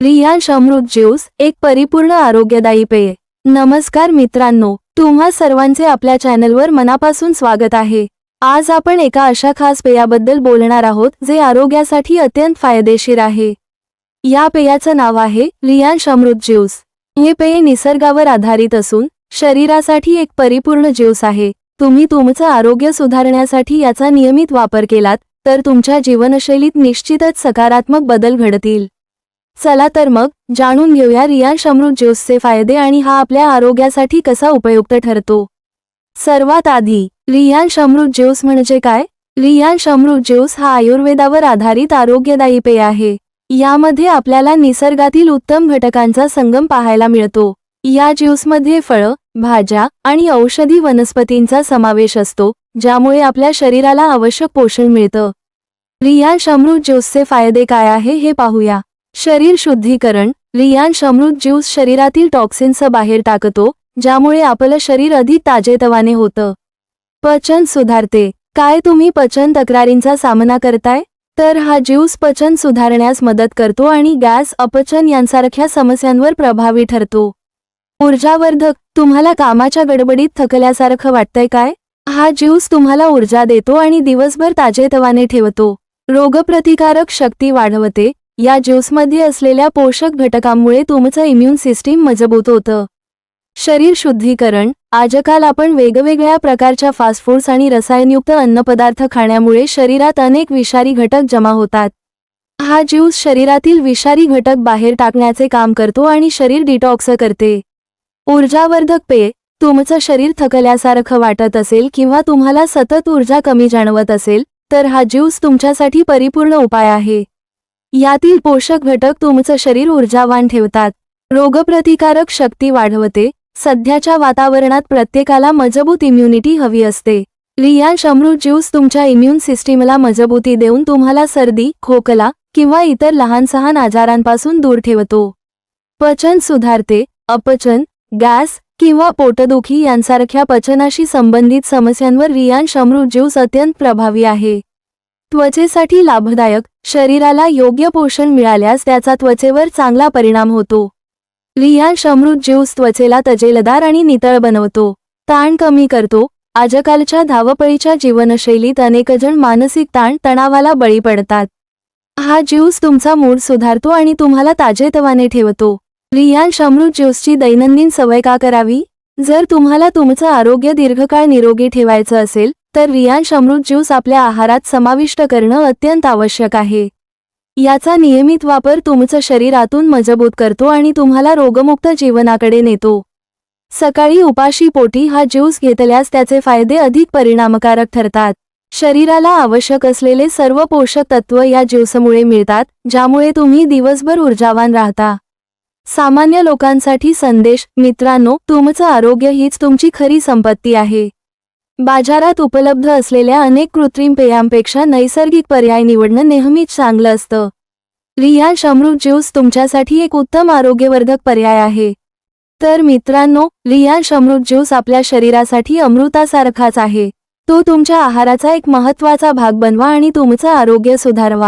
रियांश अमृत juice एक परिपूर्ण आरोग्यदायी पेय। नमस्कार मित्रांनो, तुम्हा सर्वांचे आपल्या चॅनलवर मनापासून स्वागत आहे। आज आपण एका अशा खास पेयाबद्दल बोलणार आहोत जे आरोग्यासाठी अत्यंत फायदेशीर आहे। या पेयाचं नाव आहे रियांश अमृत ज्यूस। हे पेय निसर्गावर आधारित असून शरीरासाठी एक परिपूर्ण ज्यूस आहे। तुम्ही तुमचं आरोग्य सुधारण्यासाठी याचा नियमित वापर केलात तर तुमच्या जीवनशैलीत निश्चितच सकारात्मक बदल घडतील। चला तर मग जाणून घेऊया रियांश अमृत ज्यूसचे फायदे आणि हा आपल्या आरोग्यासाठी कसा उपयुक्त ठरतो। सर्वात आधी, रियांश अमृत ज्यूस म्हणजे काय? रियांश अमृत ज्यूस हा आयुर्वेदावर आधारित आरोग्यदायी पेय आहे। यामध्ये आपल्याला निसर्गातील उत्तम घटकांचा संगम पाहायला मिळतो। या ज्यूसमध्ये फळं, भाज्या आणि औषधी वनस्पतींचा समावेश असतो, ज्यामुळे आपल्या शरीराला आवश्यक पोषण मिळतं। रियांश अमृत ज्यूसचे फायदे काय आहे हे पाहूया। शरीर शुद्धीकरण। रियांश अमृत ज्यूस शरीरातील टॉक्सिन्स बाहेर टाकतो, ज्यामुळे आपलं शरीर अधिक ताजेतवाने होतं। पचन सुधारते। काय तुम्ही पचन तक्रारींचा सामना करताय? तर हा ज्यूस पचन सुधारण्यास मदत करतो आणि गॅस, अपचन यांसारख्या समस्यांवर प्रभावी ठरतो। ऊर्जावर्धक। तुम्हाला कामाच्या गडबडीत थकल्यासारखं वाटतंय काय? हा ज्यूस तुम्हाला ऊर्जा देतो आणि दिवसभर ताजेतवाने ठेवतो। रोगप्रतिकारक शक्ती वाढवते। या ज्यूसमध्ये असलेल्या पोषक घटकांमुळे तुमचं इम्यून सिस्टीम मजबूत होतं। शरीर शुद्धीकरण। आजकाल आपण वेगवेगळ्या प्रकारच्या फास्ट फूड्स आणि रसायनयुक्त अन्नपदार्थ खाण्यामुळे शरीरात अनेक विषारी घटक जमा होतात। हा ज्यूस शरीरातील विषारी घटक बाहेर टाकण्याचे काम करतो आणि शरीर डिटॉक्स करते। ऊर्जावर्धक पेय। तुमचं शरीर थकल्यासारखं वाटत असेल किंवा तुम्हाला सतत ऊर्जा कमी जाणवत असेल तर हा ज्यूस तुमच्यासाठी परिपूर्ण उपाय आहे। यातील पोषक घटक तुमचं शरीर ऊर्जावान ठेवतात। रोगप्रतिकारक शक्ती वाढवते। सध्याच्या वातावरणात प्रत्येकाला मजबूत इम्युनिटी हवी असते। रियांश अमृत ज्यूस तुमच्या इम्यून सिस्टीमला मजबूती देऊन तुम्हाला सर्दी, खोकला किंवा इतर लहान-सहान आजारांपासून दूर ठेवतो। पचन सुधारते। अपचन, गॅस किंवा पोटदुखी यांसारख्या पचनाशी संबंधित समस्यांवर रियांश अमृत ज्यूस अत्यंत प्रभावी आहे। त्वचेसाठी लाभदायक। शरीराला योग्य पोषण मिळाल्यास त्याचा त्वचेवर चांगला परिणाम होतो। रियांश अमृत ज्यूस त्वचेला तजेलदार आणि नितळ बनवतो। ताण कमी करतो। आजकालच्या धावपळीच्या जीवनशैलीत अनेकजण मानसिक ताण तणावाला बळी पडतात। हा ज्यूस तुमचा मूड सुधारतो आणि तुम्हाला ताजेतवाने ठेवतो। रियांश अमृत ज्यूसची दैनंदिन सवय का करावी? जर तुम्हाला तुमचं आरोग्य दीर्घकाळ निरोगी ठेवायचं असेल तर रियांश अमृत ज्यूस आपल्या आहारात समाविष्ट करणं अत्यंत आवश्यक आहे। याचा नियमित वापर तुमचं शरीर आतून मजबूत करतो आणि तुम्हाला रोगमुक्त जीवनाकडे नेतो। सकाळी उपाशी पोटी हा ज्यूस घेतल्यास त्याचे फायदे अधिक परिणामकारक ठरतात। शरीराला आवश्यक असलेले सर्व पोषक तत्व या ज्यूसमुळे मिळतात, ज्यामुळे तुम्ही दिवसभर ऊर्जावान राहता। सामान्य लोकांसाठी संदेश। मित्रांनो, तुमचं आरोग्य हीच तुमची खरी संपत्ती आहे। बाजारात उपलब्ध असलेल्या अनेक कृत्रिम पेयांपेक्षा नैसर्गिक पर्याय निवडणं नेहमीच चांगलं असतं। रियांश अमृत ज्यूस तुमच्यासाठी एक उत्तम आरोग्यवर्धक पर्याय आहे। तर मित्रांनो, रियांश अमृत ज्यूस आपल्या शरीरासाठी अमृतासारखाच आहे। तो तुमच्या आहाराचा एक महत्त्वाचा भाग बनवा आणि तुमचं आरोग्य सुधारवा।